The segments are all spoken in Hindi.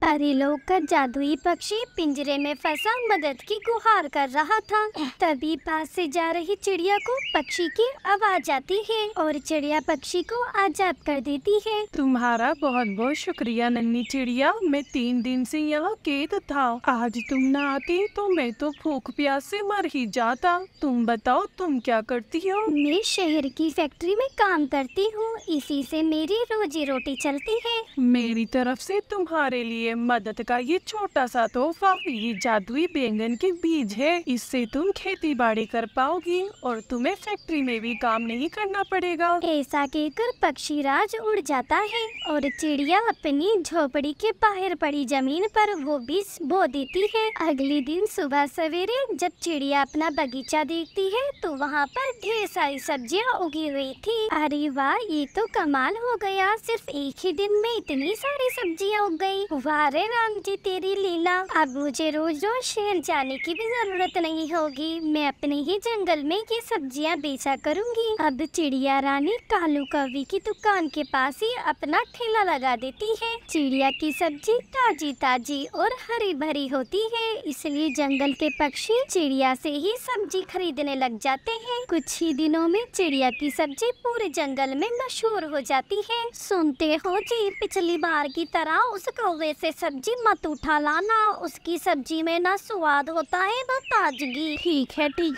परिलोक का जादुई पक्षी पिंजरे में फंसा मदद की गुहार कर रहा था। तभी पास से जा रही चिड़िया को पक्षी की आवाज आती है और चिड़िया पक्षी को आजाद कर देती है। तुम्हारा बहुत बहुत शुक्रिया नन्ही चिड़िया, मैं 3 दिन से यहाँ कैद था। आज तुम ना आती तो मैं तो भूख प्यास से मर ही जाता। तुम बताओ तुम क्या करती हो? मैं शहर की फैक्ट्री में काम करती हूँ, इसी से मेरी रोजी रोटी चलती है। मेरी तरफ से तुम्हारे लिए मदद का ये छोटा सा तोहफा, ये जादुई बैंगन के बीज है। इससे तुम खेती बाड़ी कर पाओगी और तुम्हें फैक्ट्री में भी काम नहीं करना पड़ेगा। ऐसा कहकर पक्षीराज उड़ जाता है और चिड़िया अपनी झोपड़ी के बाहर पड़ी जमीन पर वो बीज बो देती है। अगले दिन सुबह सवेरे जब चिड़िया अपना बगीचा देखती है तो वहाँ पर ढेर सारी सब्जियाँ उगी हुई थी। अरे वाह, ये तो कमाल हो गया, सिर्फ एक ही दिन में इतनी सारी सब्जियाँ उग गई। वाह रे राम जी तेरी लीला। अब मुझे रोज रोज शहर जाने की भी जरूरत नहीं होगी, मैं अपने ही जंगल में ये सब्जियाँ बेचा करूँगी। अब चिड़िया रानी कालू कौवे की दुकान के पास ही अपना ठेला लगा देती है। चिड़िया की सब्जी ताजी ताजी और हरी भरी होती है, इसलिए जंगल के पक्षी चिड़िया से ही सब्जी खरीदने लग जाते हैं। कुछ ही दिनों में चिड़िया की सब्जी पूरे जंगल में मशहूर हो जाती है। सुनते हो जी, पिछली बार की तरह उस कौवे से सब्जी मत उठा लाना, उसकी सब्जी में ना स्वाद होता है ना ताजगी। ठीक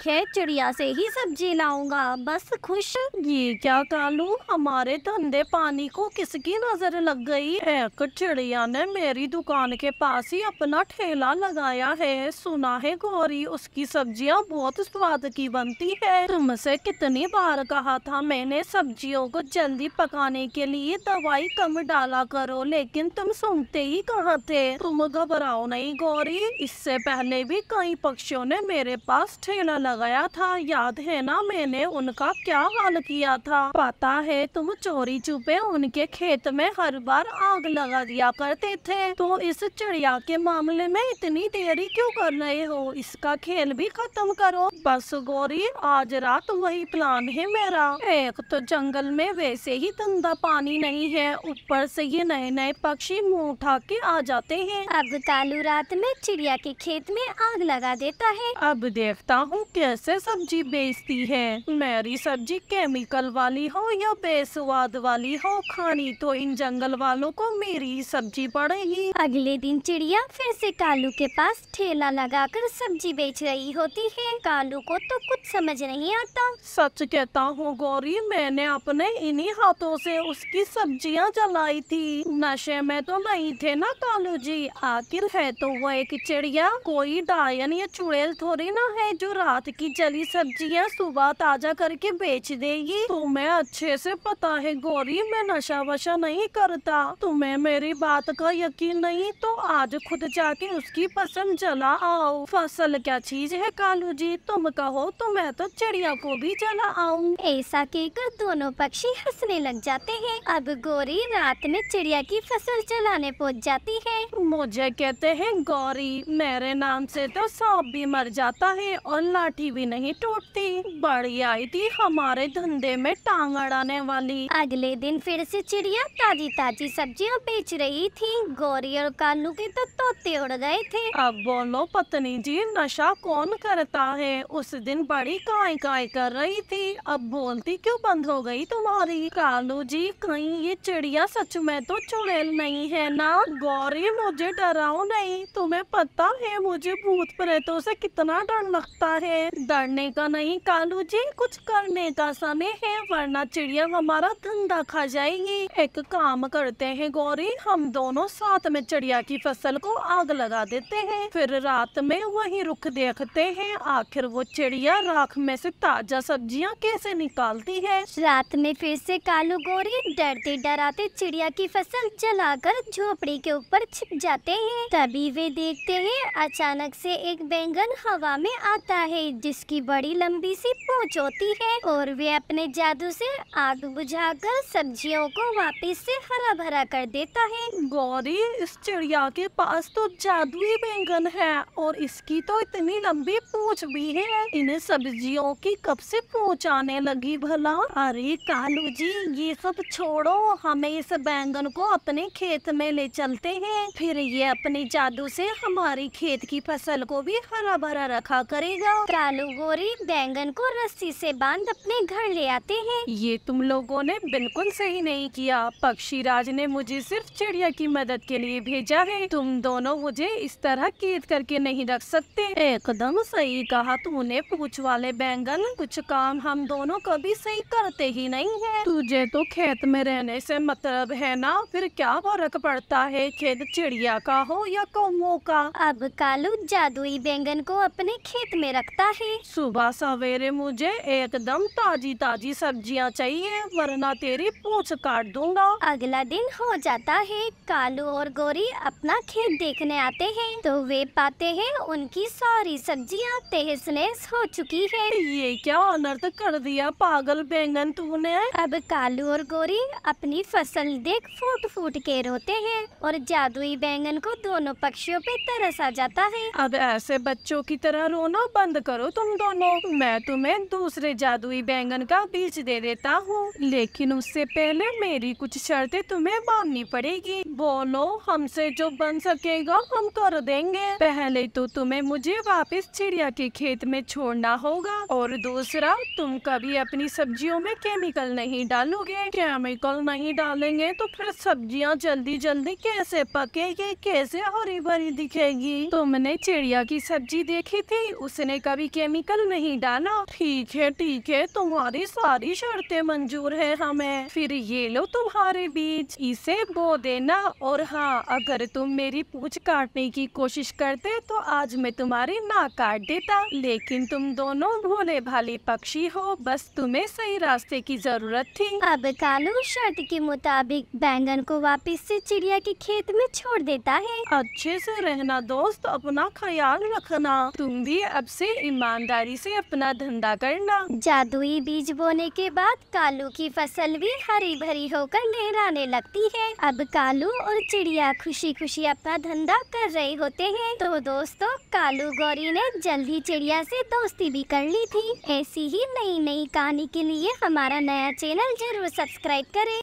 है चिड़िया से ही सब्जी लाऊंगा, बस खुश। ये क्या कालू, हमारे धंधे पानी को किसकी नजर लग गई? एक चिड़िया ने मेरी दुकान के पास ही अपना ठेला लगाया है। सुना है गौरी उसकी सब्जियां बहुत स्वाद की बनती है। तुमसे कितनी बार कहा था मैंने सब्जियों को जल्दी पकाने के लिए दवाई कम डाला करो, लेकिन तुम सुनते ही कहाँ थे। तुम घबराओ नहीं गौरी, इससे पहले भी कई पक्षियों ने मेरे पास ठेला लगाया था, याद है ना मैंने उनका क्या हाल किया था? पता है तुम चोरी छुपे उनके खेत में हर बार आग लगा दिया करते थे। तो इस चिड़िया के मामले में इतनी देरी क्यों कर रहे हो? इसका खेल भी खत्म करो। बस गौरी, आज रात वही प्लान है मेरा। एक तो जंगल में वैसे ही धंधा पानी नहीं है, ऊपर से ये नए नए पक्षी मुंह उठा के आ जाते हैं। अब कालू रात में चिड़िया के खेत में आग लगा देता है। अब देखता हूँ कैसे सब्जी बेचती है। मेरी सब्जी केमिकल वाली हो या बेस्वाद वाली हो, खानी तो इन जंगल वालों को मेरी ही सब्जी पड़ेगी। अगले दिन चिड़िया फिर से कालू के पास ठेला लगाकर सब्जी बेच रही होती है। कालू को तो कुछ समझ नहीं आता। सच कहता हूँ गौरी, मैंने अपने इन्हीं हाथों से उसकी सब्जियाँ जलाई थी। नशे में तो नहीं थे ना कालू जी? आखिर है तो वो एक चिड़िया, कोई डायन या चुड़ैल थोड़ी ना है जो रात की जली सब्जियाँ सुबह ताजा करके बेच देगी। तुम्हें अच्छे से पता है गौरी, मैं नशा वशा नहीं करता। तुम्हें मेरी बात का यकीन नहीं तो आज खुद जाके उसकी फसल जला आओ। फसल क्या चीज है कालू जी, तुम कहो तो मैं तो चिड़िया को भी जला आऊं। ऐसा कहकर दोनों पक्षी हंसने लग जाते हैं। अब गौरी रात में चिड़िया की फसल जलाने पहुंच जाती है। मुझे कहते हैं गौरी, मेरे नाम से तो सांप भी मर जाता है और लाठी भी नहीं टूटती। बड़ी आई थी हमारे धंधे में टांग अड़ाने वाली। अगले दिन फिर से चिड़िया ताजी ताजी सब्जियां बेच रही थी। गौरी और कालू के तो तोते उड़ गए थे। अब बोलो पत्नी जी, नशा कौन करता है? उस दिन बड़ी काय काय कर रही थी, अब बोलती क्यों बंद हो गई तुम्हारी? कालू जी, कहीं ये चिड़िया सच में तो चुड़ैल नहीं है ना? गौरी मुझे डराओ नहीं, तुम्हें पता है मुझे भूत प्रेतों से कितना डर लगता है। डरने का नहीं कालू जी, कुछ करने का समय है, वरना चिड़िया हमारा धंधा खा जाएगी। एक काम करते हैं गौरी, हम दोनों साथ में चिड़िया की फसल को आग लगा देते हैं, फिर रात में वही रुख देखते हैं आखिर वो चिड़िया राख में से ताजा सब्जियां कैसे निकालती है। रात में फिर से कालू गौरी डरते डराते चिड़िया की फसल जलाकर झोपड़ी के ऊपर छिप जाते हैं। तभी वे देखते हैं अचानक से एक बैंगन हवा में आता है जिसकी बड़ी लंबी सी पूंछ होती है और वे अपने जादू से आग बुझाकर सब्जियों को वापस से हरा भरा कर देता है। गौरी, इस चिड़िया के पास तो जादुई बैंगन है और इसकी तो इतनी लंबी पूंछ भी है। इन सब्जियों की कब से पूंछ आने लगी भला? अरे कालू जी, ये सब छोड़ो, हमें इस बैंगन को अपने खेत में ले चलते हैं, फिर ये अपने जादू से हमारी खेत की फसल को भी हरा भरा रखा करेगा। कालू गोरी बैंगन को रस्सी से बांध अपने घर ले आते हैं। ये तुम लोगों ने बिल्कुल सही नहीं किया। पक्षीराज ने मुझे सिर्फ चिड़िया की मदद के लिए भेजा है। तुम दोनों मुझे इस तरह कैद करके नहीं रख सकते। एकदम सही कहा तूने पूंछ वाले बैंगन, कुछ काम हम दोनों कभी सही करते ही नहीं है। तुझे तो खेत में रहने से मतलब है ना, फिर क्या फर्क पड़ता है खेत चिड़िया का हो या कौओं का। अब कालू जादुई बैंगन को अपने खेत में रखता है। सुबह सवेरे मुझे एकदम ताजी ताजी सब्जियां चाहिए, वरना तेरी पूंछ काट दूंगा। अगला दिन हो जाता है। कालू और गोरी अपना खेत देखने आते हैं तो वे पाते हैं उनकी सारी सब्जियां तहस नहस हो चुकी है। ये क्या अनर्थ कर दिया पागल बैंगन तूने। अब कालू और गोरी अपनी फसल देख फूट फूट के रोते हैं और जादुई बैंगन को दोनों पक्षियों पे तरस आ जाता है। अब ऐसे बच्चों की तरह रोना बंद करो तुम दोनों। मैं तुम्हें दूसरे जादुई बैंगन का बीज दे देता हूँ, लेकिन उससे पहले मेरी कुछ शर्तें तुम्हें माननी पड़ेगी। बोलो, हमसे जो बन सकेगा हम कर देंगे। पहले तो तुम्हें मुझे वापस चिड़िया के खेत में छोड़ना होगा, और दूसरा तुम कभी अपनी सब्जियों में केमिकल नहीं डालोगे। केमिकल नहीं डालेंगे तो फिर सब्जियां जल्दी जल्दी कैसे पकेगी, कैसे हरी भरी दिखेगी। तुमने चिड़िया की सब्जी देखी थी, उसने कभी केमिकल नहीं डाला। ठीक है, तुम्हारी सारी शर्तें मंजूर है हमें। फिर ये लो तुम्हारे बीज, इसे बो देना। और हाँ, अगर तुम मेरी पूंछ काटने की कोशिश करते तो आज मैं तुम्हारी नाक काट देता। लेकिन तुम दोनों भोले भाले पक्षी हो, बस तुम्हें सही रास्ते की जरूरत थी। अब कालू शर्त के मुताबिक बैंगन को वापस से चिड़िया के खेत में छोड़ देता है। अच्छे से रहना दोस्त, अपना ख्याल रखना। तुम भी अब से ईमानदारी से अपना धंधा करना। जादुई बीज बोने के बाद कालू की फसल भी हरी भरी होकर लहराने लगती है। अब कालू और चिड़िया खुशी खुशी अपना धंधा कर रहे होते हैं। तो दोस्तों, कालू गौरी ने जल्दी चिड़िया से दोस्ती भी कर ली थी। ऐसी ही नई नई कहानी के लिए हमारा नया चैनल जरूर सब्सक्राइब करें।